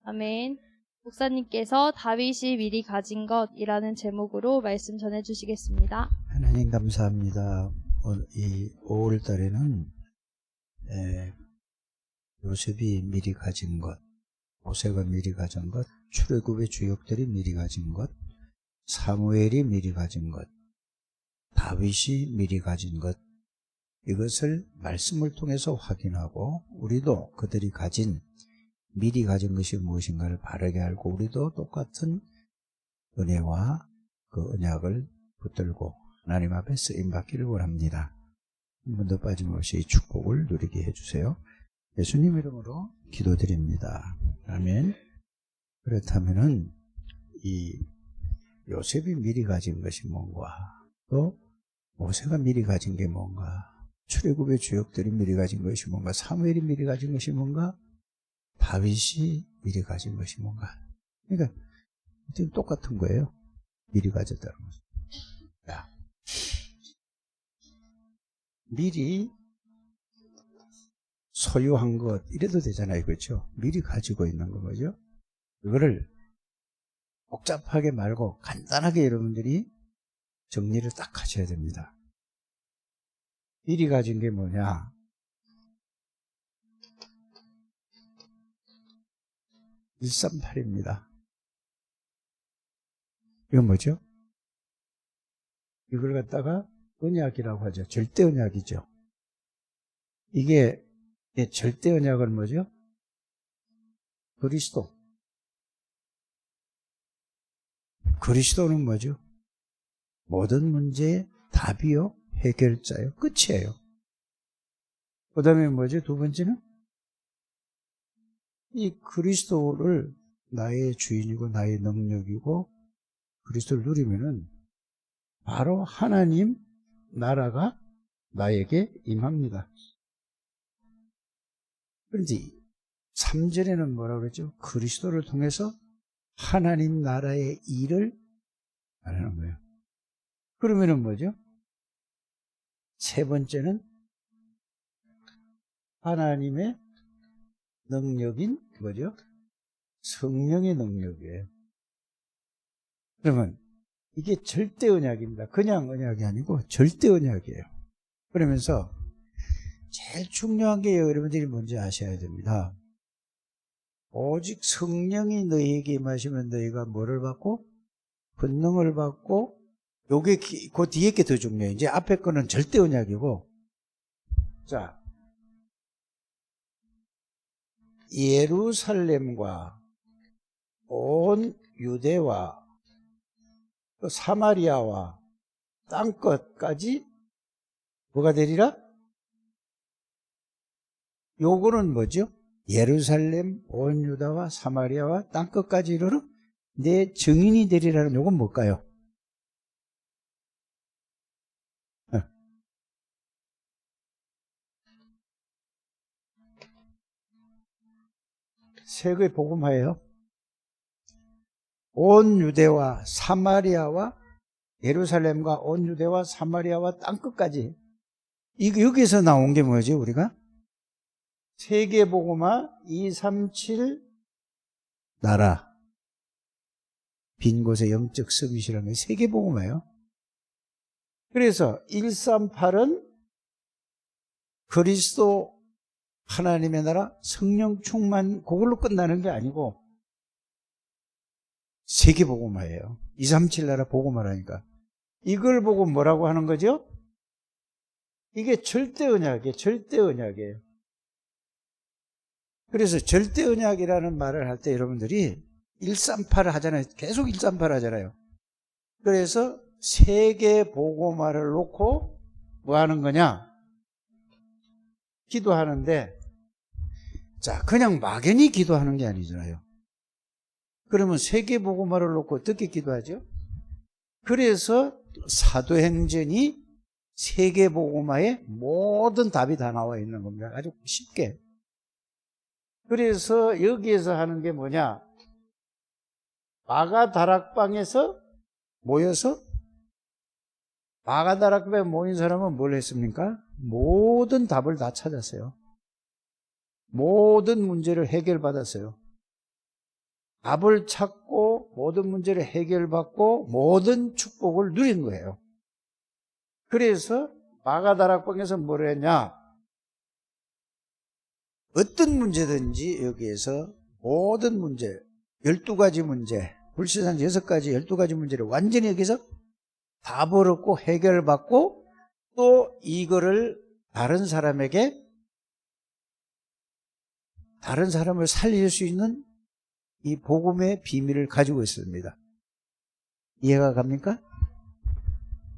아멘. 목사님께서 다윗이 미리 가진 것이라는 제목으로 말씀 전해주시겠습니다. 하나님 감사합니다. 이 5월 달에는 요셉이 미리 가진 것, 모세가 미리 가진 것, 출애굽의 주역들이 미리 가진 것, 사무엘이 미리 가진 것, 다윗이 미리 가진 것, 이것을 말씀을 통해서 확인하고 우리도 그들이 미리 가진 것이 무엇인가를 바르게 알고 우리도 똑같은 은혜와 그 언약을 붙들고 하나님 앞에 쓰임받기를 원합니다. 한 번도 빠짐없이 이 축복을 누리게 해주세요. 예수님 이름으로 기도드립니다. 아멘. 그렇다면은 이 요셉이 미리 가진 것이 뭔가, 또 모세가 미리 가진 게 뭔가, 출애굽의 주역들이 미리 가진 것이 뭔가, 사무엘이 미리 가진 것이 뭔가, 다윗이 미리 가진 것이 뭔가. 그러니까 똑같은 거예요. 미리 가졌다는 것은. 미리 소유한 것 이래도 되잖아요. 그렇죠? 미리 가지고 있는 거 뭐죠? 이거를 복잡하게 말고 간단하게 여러분들이 정리를 딱 하셔야 됩니다. 미리 가진 게 뭐냐? (138입니다) 이건 뭐죠? 이걸 갖다가 언약이라고 하죠. 절대 언약이죠. 이게 절대 언약은 뭐죠? 그리스도는 뭐죠? 모든 문제의 답이요, 해결자요, 끝이에요. 그 다음에 뭐죠? 두 번째는 이 그리스도를 나의 주인이고 나의 능력이고 그리스도를 누리면은 바로 하나님 나라가 나에게 임합니다. 그런데 3절에는 뭐라고 그랬죠? 그리스도를 통해서 하나님 나라의 일을 하는 거예요. 그러면은 뭐죠? 세 번째는 하나님의 능력인 뭐죠? 성령의 능력이에요. 그러면 이게 절대 언약입니다. 그냥 언약이 아니고 절대 언약이에요. 그러면서 제일 중요한 게 여러분들이 먼저 아셔야 됩니다. 오직 성령이 너희에게 임하시면 너희가 뭐를 받고? 권능을 받고, 요게 그 뒤에 게 더 중요해요. 이제 앞에 거는 절대 언약이고, 자, 예루살렘과 온 유대와 또 사마리아와 땅끝까지 뭐가 되리라? 요거는 뭐죠? 예루살렘, 온 유다와 사마리아와 땅끝까지 이르러 내 증인이 되리라는 요건 뭘까요? 세계 복음화예요. 온 유대와 사마리아와 예루살렘과 온 유대와 사마리아와 땅끝까지. 여기서 나온 게 뭐지, 우리가? 세계복음화 237 나라. 빈 곳에 영적 서밋이라는 게 세계복음화예요. 그래서 138은 그리스도 하나님의 나라 성령 충만 그걸로 끝나는 게 아니고 세계복음화예요. 237 나라 복음화라니까. 이걸 보고 뭐라고 하는 거죠? 이게 절대 언약이에요. 그래서 절대 언약이라는 말을 할 때 여러분들이 138을 하잖아요. 계속 138 하잖아요. 그래서 세계복음화를 놓고 뭐 하는 거냐? 기도하는데, 자, 그냥 막연히 기도하는 게 아니잖아요. 그러면 세계복음화를 놓고 어떻게 기도하죠? 그래서 사도행전이 세계복음화의 모든 답이 다 나와 있는 겁니다. 아주 쉽게. 그래서 여기에서 하는 게 뭐냐? 마가다락방에서 모여서 마가다락방에 모인 사람은 뭘 했습니까? 모든 답을 다 찾았어요. 모든 문제를 해결받았어요. 답을 찾고 모든 문제를 해결받고 모든 축복을 누린 거예요. 그래서 마가다락방에서 뭘 했냐? 어떤 문제든지 여기에서 모든 문제, 12가지 문제, 불시산 6가지, 12가지 문제를 완전히 여기서 답을 얻고 해결받고 또 이거를 다른 사람에게, 다른 사람을 살릴 수 있는 이 복음의 비밀을 가지고 있습니다. 이해가 갑니까?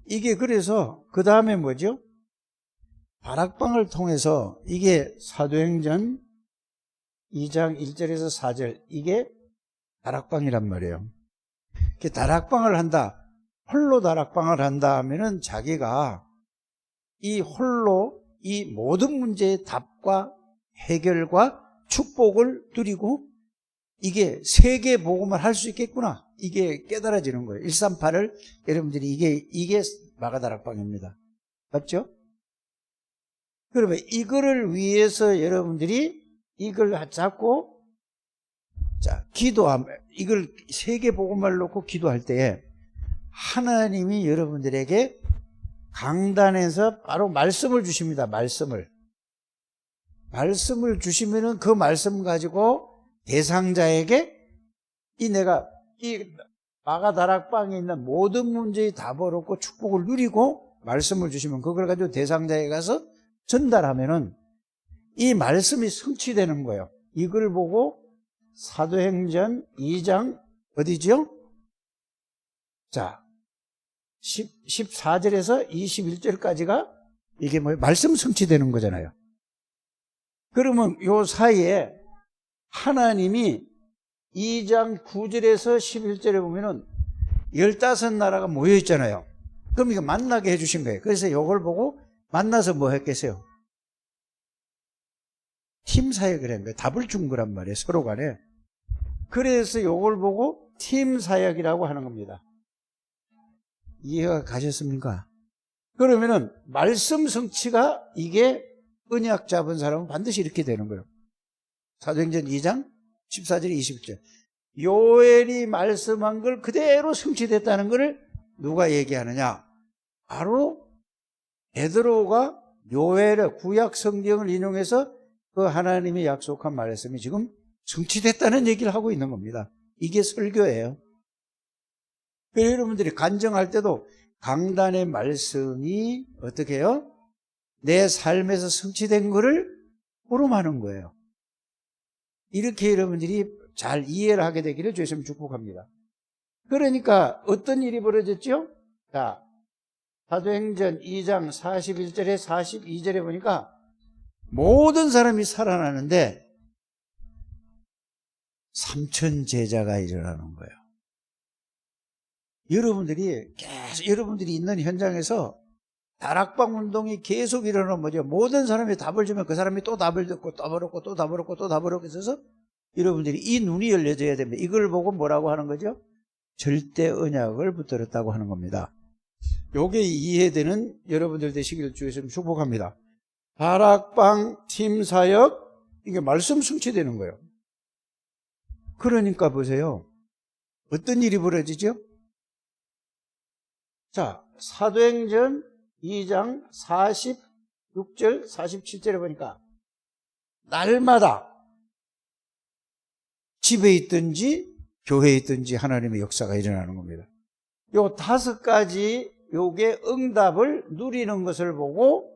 이게 그래서 그 다음에 뭐죠? 다락방을 통해서 이게 사도행전 2장 1절에서 4절, 이게 다락방이란 말이에요. 다락방을 한다, 홀로 다락방을 한다 하면은 자기가 이 홀로 이 모든 문제의 답과 해결과 축복을 누리고 이게 세계 복음을 할 수 있겠구나, 이게 깨달아지는 거예요. 138을 여러분들이 이게 마가다락방입니다. 맞죠? 그러면 이거를 위해서 여러분들이 이걸 잡고, 자, 이걸 세계 복음을 놓고 기도할 때에 하나님이 여러분들에게 강단에서 바로 말씀을 주십니다. 말씀을 주시면은 그 말씀 가지고 대상자에게 내가 이 마가다락방에 있는 모든 문제의 답을 얻고 축복을 누리고 말씀을 주시면 그걸 가지고 대상자에 가서 전달하면은 이 말씀이 성취되는 거예요. 이걸 보고 사도행전 2장 어디죠? 자, 14절에서 21절까지가 이게 뭐예요? 말씀 성취되는 거잖아요. 그러면 요 사이에 하나님이 2장 9절에서 11절에 보면은 15나라가 모여 있잖아요. 그럼 이거 만나게 해주신 거예요. 그래서 이걸 보고 만나서 뭐 했겠어요? 팀 사역을 한 거예요. 답을 준 거란 말이에요, 서로 간에. 그래서 이걸 보고 팀 사역이라고 하는 겁니다. 이해가 가셨습니까? 그러면은 말씀 성취가 이게 언약 잡은 사람은 반드시 이렇게 되는 거예요. 사도행전 2장 14절 20절. 요엘이 말씀한 걸 그대로 성취됐다는 것을 누가 얘기하느냐? 바로 베드로가 요엘의 구약 성경을 인용해서 그 하나님이 약속한 말씀이 지금 성취됐다는 얘기를 하고 있는 겁니다. 이게 설교예요. 그래서 여러분들이 간증할 때도 강단의 말씀이 어떻게 해요? 내 삶에서 성취된 거를 포럼하는 거예요. 이렇게 여러분들이 잘 이해를 하게 되기를 주님 축복합니다. 그러니까 어떤 일이 벌어졌죠? 자, 사도행전 2장 41절에 42절에 보니까 모든 사람이 살아나는데 3천 제자가 일어나는 거예요. 여러분들이 있는 현장에서 다락방 운동이 계속 일어나는 거죠. 모든 사람이 답을 주면 그 사람이 또 답을 듣고 답을 얻고 또 답을 얻고 또 답을 얻고 있어서 여러분들이 이 눈이 열려져야 됩니다. 이걸 보고 뭐라고 하는 거죠? 절대 언약을 붙들었다고 하는 겁니다. 요게 이해되는 여러분들 되시기를 주에서 축복합니다. 다락방 팀 사역, 이게 말씀 성취되는 거예요. 그러니까 보세요. 어떤 일이 벌어지죠? 자, 사도행전 2장 46절, 47절에 보니까 날마다 집에 있든지 교회에 있든지 하나님의 역사가 일어나는 겁니다. 요 5가지 요게 응답을 누리는 것을 보고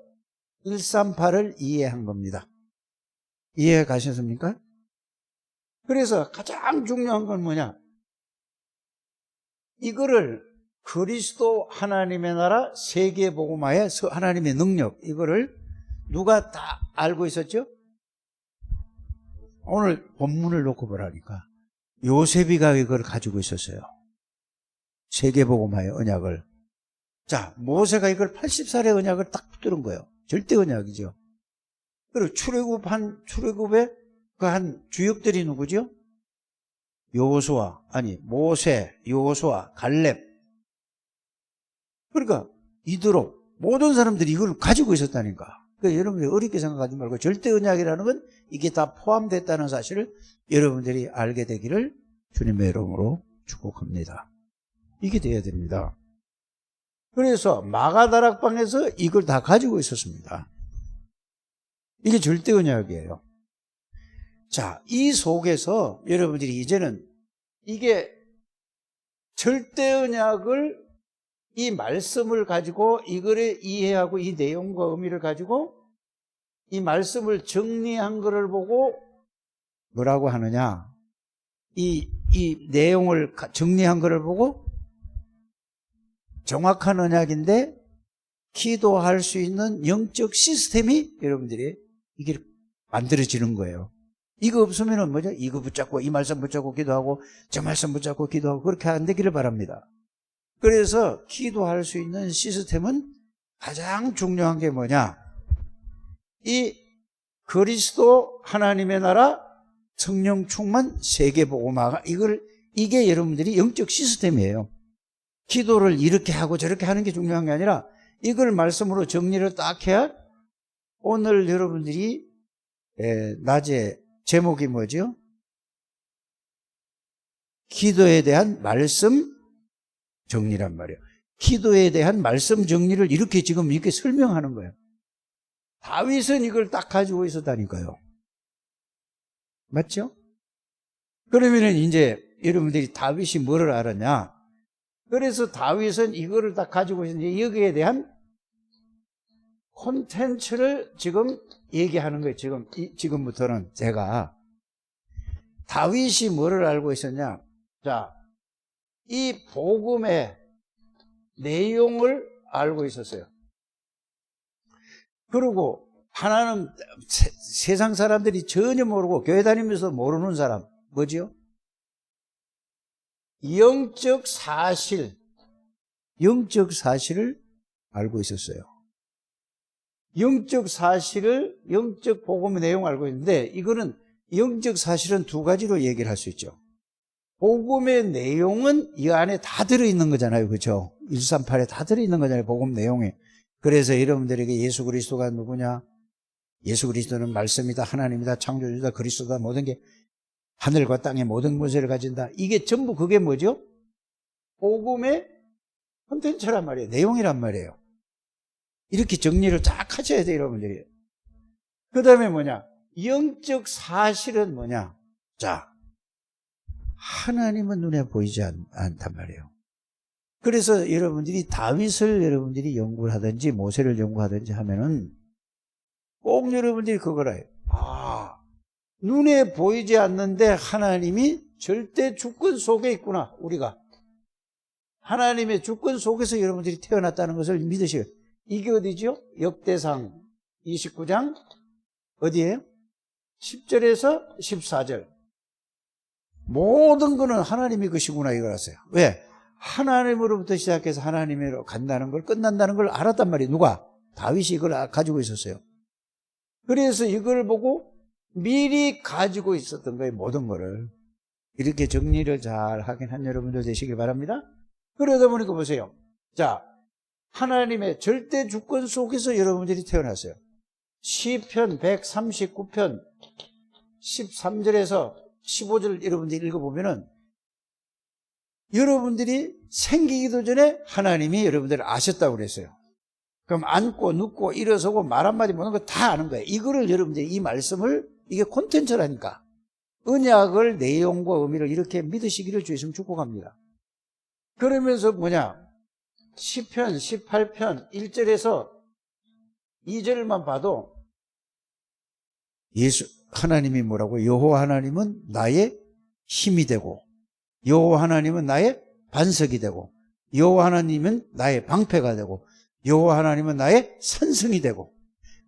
138을 이해한 겁니다. 이해 가셨습니까? 그래서 가장 중요한 건 뭐냐? 이거를 그리스도 하나님의 나라 세계복음화의 하나님의 능력, 이거를 누가 다 알고 있었죠? 오늘 본문을 놓고 보라니까 요셉이가 이걸 가지고 있었어요. 세계복음화의 언약을. 자, 모세가 이걸 80살의 언약을 딱 붙들은 거예요. 절대 언약이죠. 그리고 출애굽의 그 한 주역들이 누구죠? 모세, 여호수아, 갈렙. 그러니까 이대로 모든 사람들이 이걸 가지고 있었다니까. 그러니까 여러분들이 어렵게 생각하지 말고 절대 언약이라는 건 이게 다 포함됐다는 사실을 여러분들이 알게 되기를 주님의 이름으로 축복합니다. 이게 돼야 됩니다. 그래서 마가다락방에서 이걸 다 가지고 있었습니다. 이게 절대 언약이에요. 자, 이 속에서 여러분들이 이제는 이게 절대 언약을 이 말씀을 가지고 이거를 이해하고 이 내용과 의미를 가지고 이 말씀을 정리한 것을 보고 뭐라고 하느냐? 이 내용을 정리한 것을 보고 정확한 언약인데 기도할 수 있는 영적 시스템이 여러분들이 이게 만들어지는 거예요. 이거 없으면은 뭐죠? 이거 붙잡고 이 말씀 붙잡고 기도하고 저 말씀 붙잡고 기도하고 그렇게 안 되기를 바랍니다. 그래서 기도할 수 있는 시스템은 가장 중요한 게 뭐냐? 이 그리스도 하나님의 나라 성령 충만 세계복음화가 이게 여러분들이 영적 시스템이에요. 기도를 이렇게 하고 저렇게 하는 게 중요한 게 아니라 이걸 말씀으로 정리를 딱 해야 오늘 여러분들이 낮에 제목이 뭐죠? 기도에 대한 말씀 정리란 말이에요. 기도에 대한 말씀 정리를 이렇게 지금 이렇게 설명하는 거예요. 다윗은 이걸 딱 가지고 있었다니까요. 맞죠? 그러면은 이제 여러분들이 다윗이 뭐를 알았냐? 그래서 다윗은 이거를 딱 가지고 있는데 여기에 대한 콘텐츠를 지금 얘기하는 거예요. 지금부터는 제가 다윗이 뭐를 알고 있었냐? 자, 이 복음의 내용을 알고 있었어요. 그리고 하나는 세상 사람들이 전혀 모르고 교회 다니면서 모르는 사람 뭐지요? 영적 사실을 알고 있었어요. 영적 사실을, 영적 복음의 내용을 알고 있는데 이거는 영적 사실은 두 가지로 얘기를 할 수 있죠. 복음의 내용은 이 안에 다 들어있는 거잖아요. 그렇죠? 138에 다 들어있는 거잖아요. 복음 내용에. 그래서 여러분들에게 예수 그리스도가 누구냐? 예수 그리스도는 말씀이다, 하나님이다, 창조주다, 그리스도다, 모든 게 하늘과 땅의 모든 권세를 가진다. 이게 전부 그게 뭐죠? 복음의 콘텐츠란 말이에요. 내용이란 말이에요. 이렇게 정리를 쫙 하셔야 돼요, 여러분들이. 그 다음에 뭐냐? 영적 사실은 뭐냐? 자, 하나님은 눈에 보이지 않단 말이에요. 그래서 여러분들이 다윗을 여러분들이 연구를 하든지 모세를 연구하든지 하면은 꼭 여러분들이 그걸 해요. 아, 눈에 보이지 않는데 하나님이 절대 주권 속에 있구나, 우리가. 하나님의 주권 속에서 여러분들이 태어났다는 것을 믿으셔요. 이게 어디죠? 역대상 29장 어디예요? 10절에서 14절. 모든 거는 하나님이 것이구나 이걸 아세요. 왜? 하나님으로부터 시작해서 하나님으로 간다는 걸, 끝난다는 걸 알았단 말이에요. 누가? 다윗이 이걸 가지고 있었어요. 그래서 이걸 보고 미리 가지고 있었던 거예요. 모든 거를. 이렇게 정리를 잘 하긴 한 여러분들 되시길 바랍니다. 그러다 보니까 보세요. 자, 하나님의 절대 주권 속에서 여러분들이 태어났어요. 시편 139편 13절에서 15절 여러분들이 읽어보면은 여러분들이 생기기도 전에 하나님이 여러분들을 아셨다고 그랬어요. 그럼 앉고 눕고 일어서고 말 한마디 못하는 거 다 아는 거예요. 이거를 여러분들이 이 말씀을 이게 콘텐츠라니까. 언약을 내용과 의미를 이렇게 믿으시기를 주 예수님 축복합니다. 그러면서 뭐냐? 시편 18편 1절에서 2절만 봐도 하나님이 뭐라고? 여호와 하나님은 나의 힘이 되고 여호와 하나님은 나의 반석이 되고 여호와 하나님은 나의 방패가 되고 여호와 하나님은 나의 산성이 되고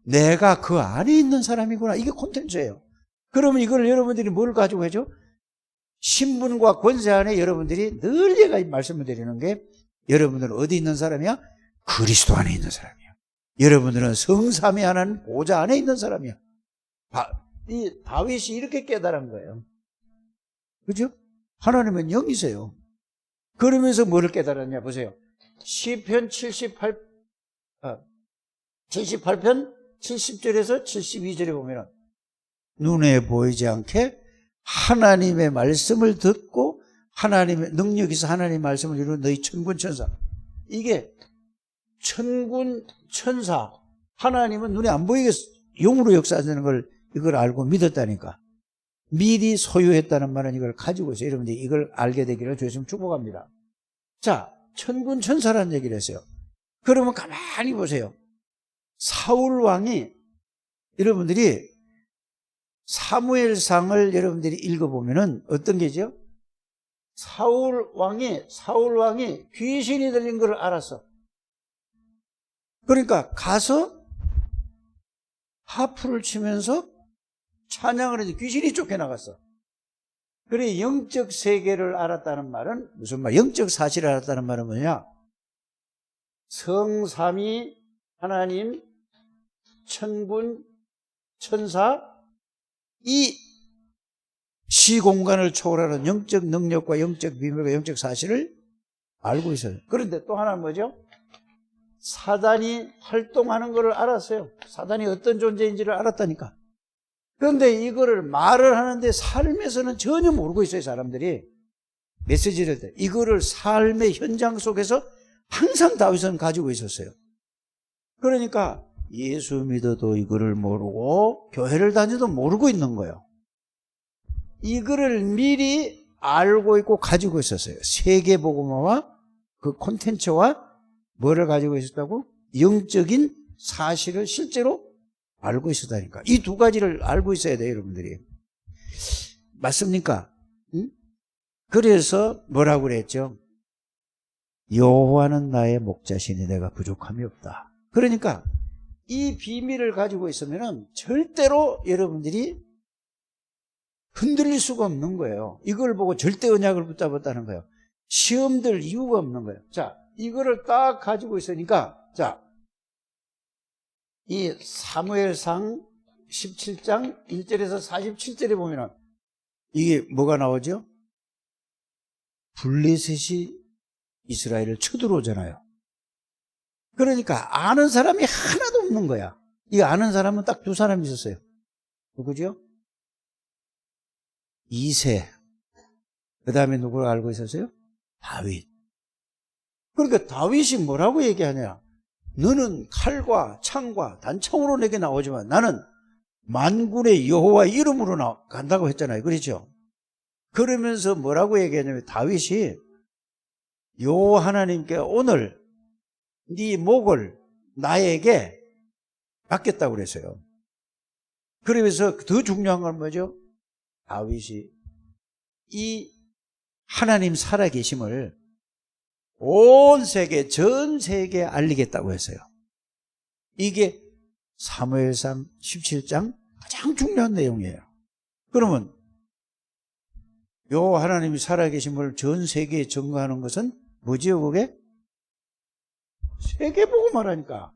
내가 그 안에 있는 사람이구나. 이게 콘텐츠예요. 그러면 이걸 여러분들이 뭘 가지고 해죠? 신분과 권세 안에 여러분들이 늘 제가 말씀을 드리는 게 여러분들은 어디 있는 사람이야? 그리스도 안에 있는 사람이야. 여러분들은 성삼위 하나님 보좌 안에 있는 사람이야. 이 다윗이 이렇게 깨달은 거예요. 그죠? 하나님은 영이세요. 그러면서 뭐를 깨달았냐 보세요. 시편 78편 70절에서 72절에 보면 눈에 보이지 않게 하나님의 말씀을 듣고 하나님의 능력에서 하나님의 말씀을 이루는 너희 천군 천사. 이게 천군 천사. 하나님은 눈에 안 보이게 영으로 역사하는 걸 이걸 알고 믿었다니까. 미리 소유했다는 말은 이걸 가지고 있어요. 여러분들이 이걸 알게 되기를 주님 축복합니다. 자, 천군 천사라는 얘기를 했어요. 그러면 가만히 보세요. 사울 왕이 여러분들이 사무엘상을 여러분들이 읽어보면은 어떤 게죠? 사울 왕이 귀신이 들린 걸 알았어. 그러니까 가서 하프를 치면서 찬양을 해서 귀신이 쫓겨나갔어. 그래, 영적 세계를 알았다는 말은 무슨 말? 영적 사실을 알았다는 말은 뭐냐? 성삼위 하나님, 천군, 천사, 이 시공간을 초월하는 영적 능력과 영적 비밀과 영적 사실을 알고 있어요. 그런데 또 하나는 뭐죠? 사단이 활동하는 것을 알았어요. 사단이 어떤 존재인지를 알았다니까. 그런데 이거를 말을 하는데 삶에서는 전혀 모르고 있어요, 사람들이. 메시지를 때. 이거를 삶의 현장 속에서 항상 다윗은 가지고 있었어요. 그러니까 예수 믿어도 이거를 모르고 교회를 다녀도 모르고 있는 거예요. 이거를 미리 알고 있고 가지고 있었어요. 세계복음화와 그 콘텐츠와 뭐를 가지고 있었다고? 영적인 사실을 실제로 알고 있었다니까. 이 두 가지를 알고 있어야 돼요, 여러분들이. 맞습니까? 응? 그래서 뭐라고 그랬죠? 여호와는 나의 목자시니 내가 부족함이 없다. 그러니까 이 비밀을 가지고 있으면은 절대로 여러분들이 흔들릴 수가 없는 거예요. 이걸 보고 절대 언약을 붙잡았다는 거예요. 시험 들 이유가 없는 거예요. 자, 이거를 딱 가지고 있으니까, 자, 이 사무엘상 17장 1절에서 47절에 보면은 이게 뭐가 나오죠? 블레셋이 이스라엘을 쳐들어오잖아요. 그러니까 아는 사람이 하나도 없는 거야. 이 아는 사람은 딱 두 사람이 있었어요. 누구죠? 이세. 그 다음에 누구를 알고 있었어요? 다윗. 그러니까 다윗이 뭐라고 얘기하냐? 너는 칼과 창과 단창으로 내게 나오지만 나는 만군의 여호와 이름으로 간다고 했잖아요. 그렇죠? 그러면서 뭐라고 얘기하냐면 다윗이 여호와 하나님께 오늘 네 목을 나에게 맡겼다고 그랬어요. 그러면서 더 중요한 건 뭐죠? 다윗이 이 하나님 살아계심을 온 세계, 전 세계에 알리겠다고 했어요. 이게 사무엘상 17장 가장 중요한 내용이에요. 그러면 여호와 하나님이 살아계심을 전 세계에 증거하는 것은 뭐지요, 그게? 세계복음화라니까.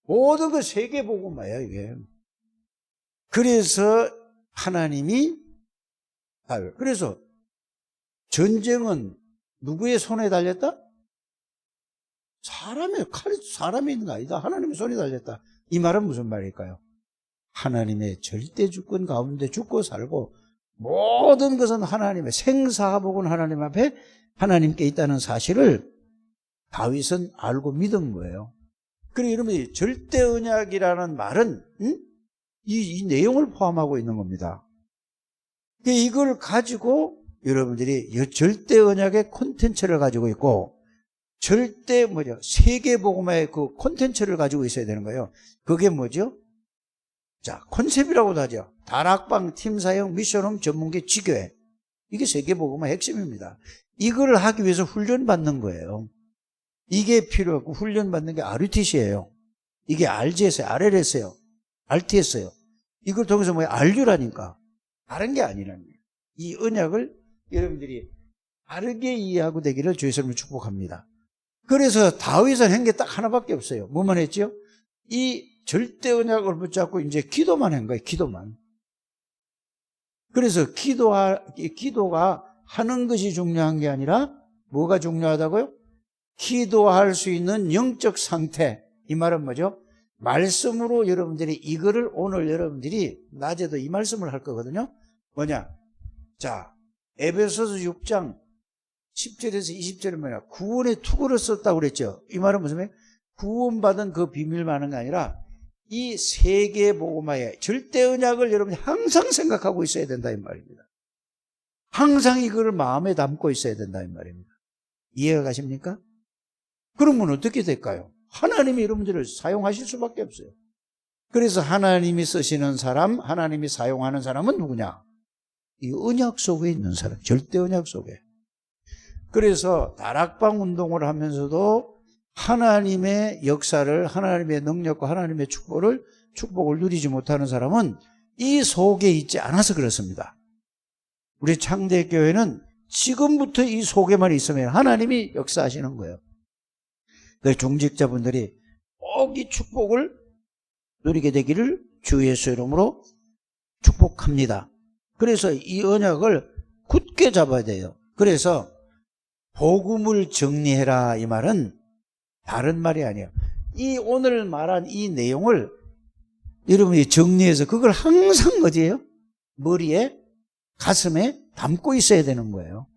모든 거 세계복음화예요, 이게. 그래서 하나님이 그래서 전쟁은 누구의 손에 달렸다? 칼이 사람이 있는 거 아니다. 하나님의 손에 달렸다. 이 말은 무슨 말일까요? 하나님의 절대 주권 가운데 죽고 살고 모든 것은 하나님의 생사복은 하나님 앞에 하나님께 있다는 사실을 다윗은 알고 믿은 거예요. 그래, 여러분이 절대 언약이라는 말은 이 내용을 포함하고 있는 겁니다. 이걸 가지고 여러분들이 절대 언약의 콘텐츠를 가지고 있고 절대 세계복음화의 그 콘텐츠를 가지고 있어야 되는 거예요. 그게 뭐죠? 자, 컨셉이라고도 하죠. 다락방, 팀사역, 미션홈, 전문기, 지교회. 이게 세계복음화 핵심입니다. 이걸 하기 위해서 훈련받는 거예요. 이게 필요하고 훈련받는 게 RUTC예요. 이게 RGS예요, RLS예요, RTS예요. 이걸 통해서 RU라니까. 다른 게 아니라는 거예요. 이 언약을 여러분들이 바르게 이해하고 되기를 주의 이름으로 축복합니다. 그래서 다윗은 한 게 딱 하나밖에 없어요. 뭐만 했죠? 이 절대 언약을 붙잡고 이제 기도만 한 거예요. 기도만. 그래서 기도가 하는 것이 중요한 게 아니라 뭐가 중요하다고요? 기도할 수 있는 영적 상태. 이 말은 뭐죠? 말씀으로 여러분들이 이거를 오늘 여러분들이 낮에도 이 말씀을 할 거거든요. 뭐냐? 자, 에베소서 6장 10절에서 20절은 뭐냐? 구원의 투구를 썼다고 그랬죠. 이 말은 무슨 말이에요? 구원받은 그 비밀만한 게 아니라 이 세계 복음화의 절대 언약을 여러분이 항상 생각하고 있어야 된다 이 말입니다. 항상 이걸 마음에 담고 있어야 된다 이 말입니다. 이해가 가십니까? 그러면 어떻게 될까요? 하나님이 여러분들을 사용하실 수밖에 없어요. 그래서 하나님이 쓰시는 사람, 하나님이 사용하는 사람은 누구냐? 이 언약 속에 있는 사람, 절대 언약 속에. 그래서 다락방 운동을 하면서도 하나님의 역사를, 하나님의 능력과 하나님의 축복을 누리지 못하는 사람은 이 속에 있지 않아서 그렇습니다. 우리 창대교회는 지금부터 이 속에만 있으면 하나님이 역사하시는 거예요. 그 중직자분들이 꼭 이 축복을 누리게 되기를 주 예수 이름으로 축복합니다. 그래서 이 언약을 굳게 잡아야 돼요. 그래서 복음을 정리해라 이 말은 다른 말이 아니에요. 이 오늘 말한 이 내용을 여러분이 정리해서 그걸 항상 어디에요? 머리에, 가슴에 담고 있어야 되는 거예요.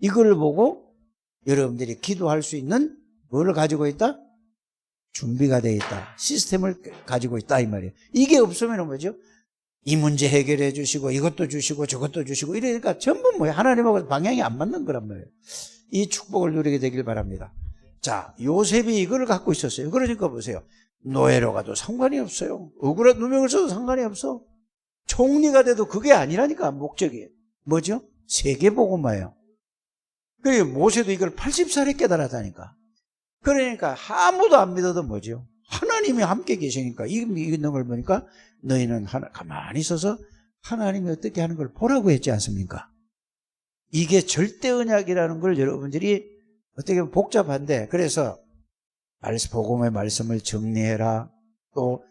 이걸 보고 여러분들이 기도할 수 있는 뭘 가지고 있다? 준비가 되어 있다. 시스템을 가지고 있다 이 말이에요. 이게 없으면 뭐죠? 이 문제 해결해 주시고 이것도 주시고 저것도 주시고 이러니까 전부 뭐예요? 하나님하고 방향이 안 맞는 거란 말이에요. 이 축복을 누리게 되길 바랍니다. 자, 요셉이 이걸 갖고 있었어요. 그러니까 보세요. 노예로 가도 상관이 없어요. 억울한 누명을 써도 상관이 없어. 총리가 돼도 그게 아니라니까 목적이. 뭐죠? 세계복음화예요. 그리고 모세도 이걸 80살에 깨달았다니까. 그러니까 아무도 안 믿어도 뭐죠? 하나님이 함께 계시니까 있는 걸 보니까 너희는 가만히 있어서 하나님이 어떻게 하는 걸 보라고 했지 않습니까? 이게 절대 언약이라는 걸 여러분들이 어떻게 보면 복잡한데 그래서 복음의 말씀을 정리해라. 또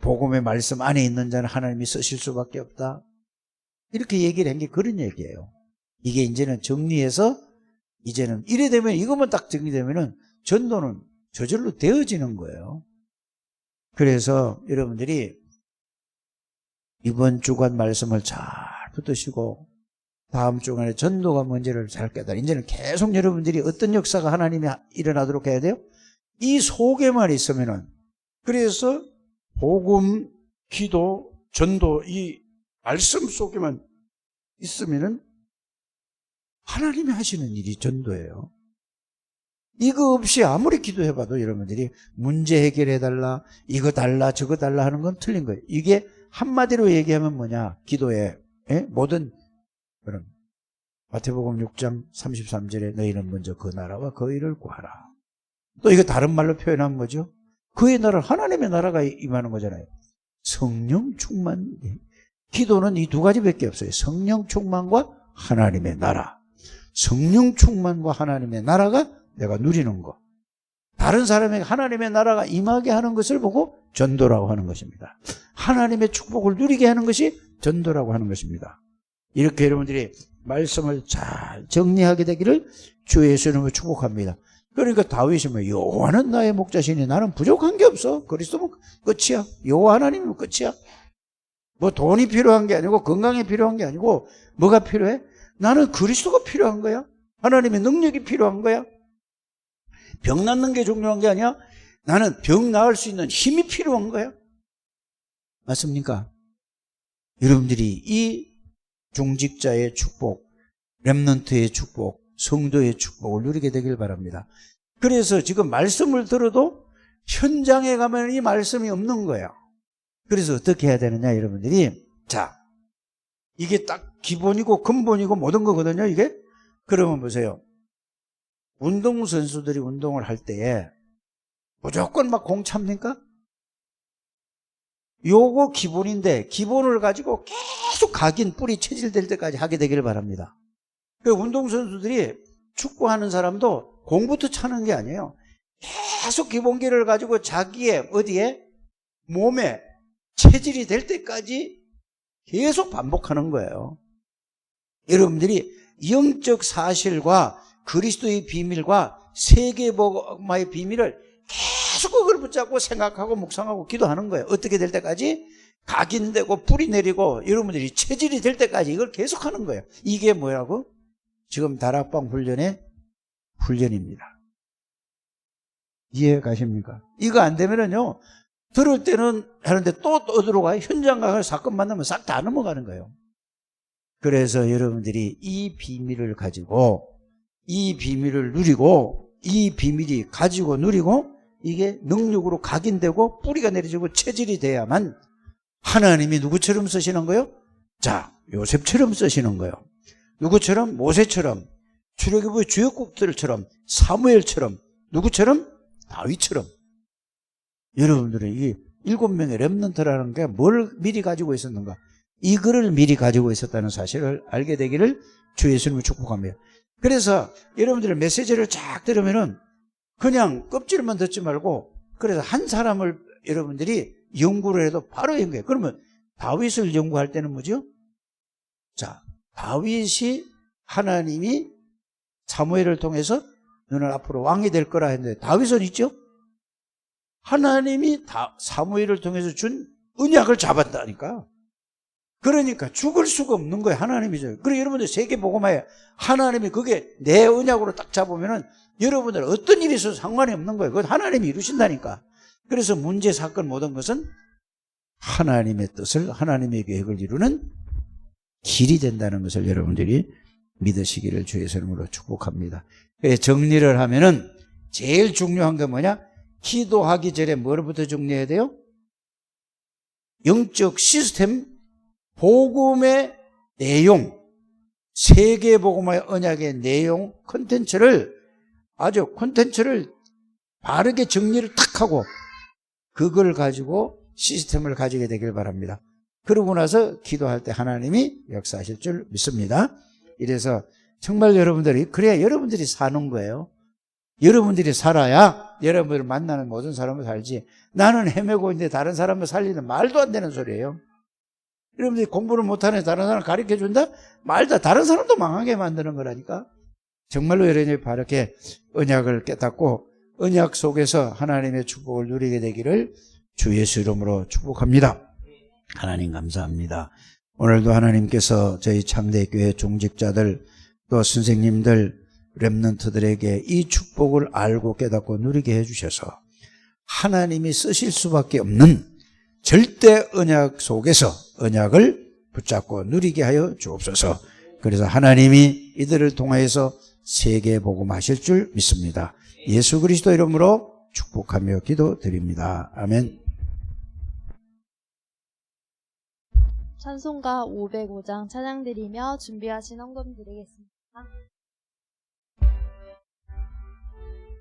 복음의 말씀 안에 있는 자는 하나님이 쓰실 수밖에 없다. 이렇게 얘기를 한 게 그런 얘기예요. 이게 이제는 정리해서 이제는 이래 되면 이것만 딱 정리되면은 전도는 저절로 되어지는 거예요. 그래서 여러분들이 이번 주간 말씀을 잘 붙드시고 다음 주간에 전도가 뭔지를 잘 깨달아. 이제는 계속 여러분들이 어떤 역사가 하나님이 일어나도록 해야 돼요? 이 속에만 있으면은 그래서 복음, 기도, 전도 이 말씀 속에만 있으면은 하나님이 하시는 일이 전도예요. 이거 없이 아무리 기도해봐도 여러분들이 문제 해결해달라, 이거 달라, 저거 달라 하는 건 틀린 거예요. 이게 한마디로 얘기하면 뭐냐? 기도에 모든 그럼 마태복음 6장 33절에 너희는 먼저 그 나라와 그 일을 구하라. 또 이거 다른 말로 표현하면 뭐죠? 그의 나라, 하나님의 나라가 임하는 거잖아요. 성령 충만. 기도는 이 두 가지밖에 없어요. 성령 충만과 하나님의 나라. 성령 충만과 하나님의 나라가 내가 누리는 거. 다른 사람에게 하나님의 나라가 임하게 하는 것을 보고 전도라고 하는 것입니다. 하나님의 축복을 누리게 하는 것이 전도라고 하는 것입니다. 이렇게 여러분들이 말씀을 잘 정리하게 되기를 주 예수 이름으로 축복합니다. 그러니까 다윗이 뭐 여호와는 나의 목자시니 나는 부족한 게 없어. 그리스도면 끝이야. 여호와 하나님이면 끝이야. 뭐 돈이 필요한 게 아니고 건강이 필요한 게 아니고 뭐가 필요해? 나는 그리스도가 필요한 거야. 하나님의 능력이 필요한 거야. 병 낫는 게 중요한 게 아니야. 나는 병 나을 수 있는 힘이 필요한 거야. 맞습니까? 여러분들이 이 중직자의 축복, 렘넌트의 축복, 성도의 축복을 누리게 되길 바랍니다. 그래서 지금 말씀을 들어도 현장에 가면 이 말씀이 없는 거예요. 그래서 어떻게 해야 되느냐 여러분들이. 자, 이게 딱 기본이고 근본이고 모든 거거든요 이게. 그러면 보세요. 운동선수들이 운동을 할 때에 무조건 막 공 찹니까? 요거 기본인데 기본을 가지고 계속 각인 뿌리 체질될 때까지 하게 되기를 바랍니다. 운동선수들이 축구하는 사람도 공부터 차는 게 아니에요. 계속 기본기를 가지고 자기의 어디에 몸에 체질이 될 때까지 계속 반복하는 거예요. 여러분들이 영적 사실과 그리스도의 비밀과 세계복음화의 비밀을 계속 그걸 붙잡고 생각하고 묵상하고 기도하는 거예요. 어떻게 될 때까지? 각인되고 뿌리 내리고 여러분들이 체질이 될 때까지 이걸 계속하는 거예요. 이게 뭐라고? 지금 다락방 훈련의 훈련입니다. 이해 가십니까? 이거 안 되면은요, 들을 때는 하는데 또 어디로 가요? 현장 가서 사건 만나면 싹 다 넘어가는 거예요. 그래서 여러분들이 이 비밀을 가지고, 이 비밀을 누리고, 이 비밀이 가지고 누리고, 이게 능력으로 각인되고 뿌리가 내려지고 체질이 돼야만 하나님이 누구처럼 쓰시는 거예요? 자, 요셉처럼 쓰시는 거예요. 누구처럼? 모세처럼, 출애굽의 주역국들처럼, 사무엘처럼, 누구처럼? 다윗처럼. 여러분들은 이 7명의 렘넌트라는 게 뭘 미리 가지고 있었는가? 이거를 미리 가지고 있었다는 사실을 알게 되기를 주 예수님을 축복합니다. 그래서 여러분들의 메시지를 쫙 들으면은 그냥 껍질만 듣지 말고, 그래서 한 사람을 여러분들이 연구를 해도 바로 연구해요. 그러면 다윗을 연구할 때는 뭐죠? 자, 다윗이 하나님이 사무엘을 통해서 너는 앞으로 왕이 될 거라 했는데 다윗은 있죠? 하나님이 사무엘을 통해서 준 언약을 잡았다니까. 그러니까 죽을 수가 없는 거예요. 하나님이죠. 그리고 여러분들 세계복음화에 하나님이 그게 내 언약으로 딱 잡으면은 여러분들 어떤 일이 있어도 상관이 없는 거예요. 그건 하나님이 이루신다니까. 그래서 문제, 사건, 모든 것은 하나님의 뜻을, 하나님의 계획을 이루는 길이 된다는 것을 여러분들이 믿으시기를 주의 이름으로 축복합니다. 정리를 하면은 제일 중요한 게 뭐냐? 기도하기 전에 뭐부터 정리해야 돼요? 영적 시스템, 복음의 내용, 세계복음의 언약의 내용, 콘텐츠를 바르게 정리를 탁 하고 그걸 가지고 시스템을 가지게 되길 바랍니다. 그러고 나서 기도할 때 하나님이 역사하실 줄 믿습니다. 이래서 정말 여러분들이, 그래야 여러분들이 사는 거예요. 여러분들이 살아야 여러분을 만나는 모든 사람을 살지, 나는 헤매고 있는데 다른 사람을 살리는 말도 안 되는 소리예요. 여러분들이 공부를 못하는 다른 사람을 가르쳐준다? 말도, 다른 사람도 망하게 만드는 거라니까. 정말로 여러분이 바르게 언약을 깨닫고 언약 속에서 하나님의 축복을 누리게 되기를 주 예수 이름으로 축복합니다. 하나님 감사합니다. 오늘도 하나님께서 저희 창대교회 종직자들, 또 선생님들, 렘넌트들에게 이 축복을 알고 깨닫고 누리게 해주셔서 하나님이 쓰실 수밖에 없는 절대 언약 속에서 언약을 붙잡고 누리게 하여 주옵소서. 그래서 하나님이 이들을 통하여서 세계 복음하실 줄 믿습니다. 예수 그리스도 이름으로 축복하며 기도드립니다. 아멘. 찬송가 505장 찬양드리며 준비하신 헌금 드리겠습니다.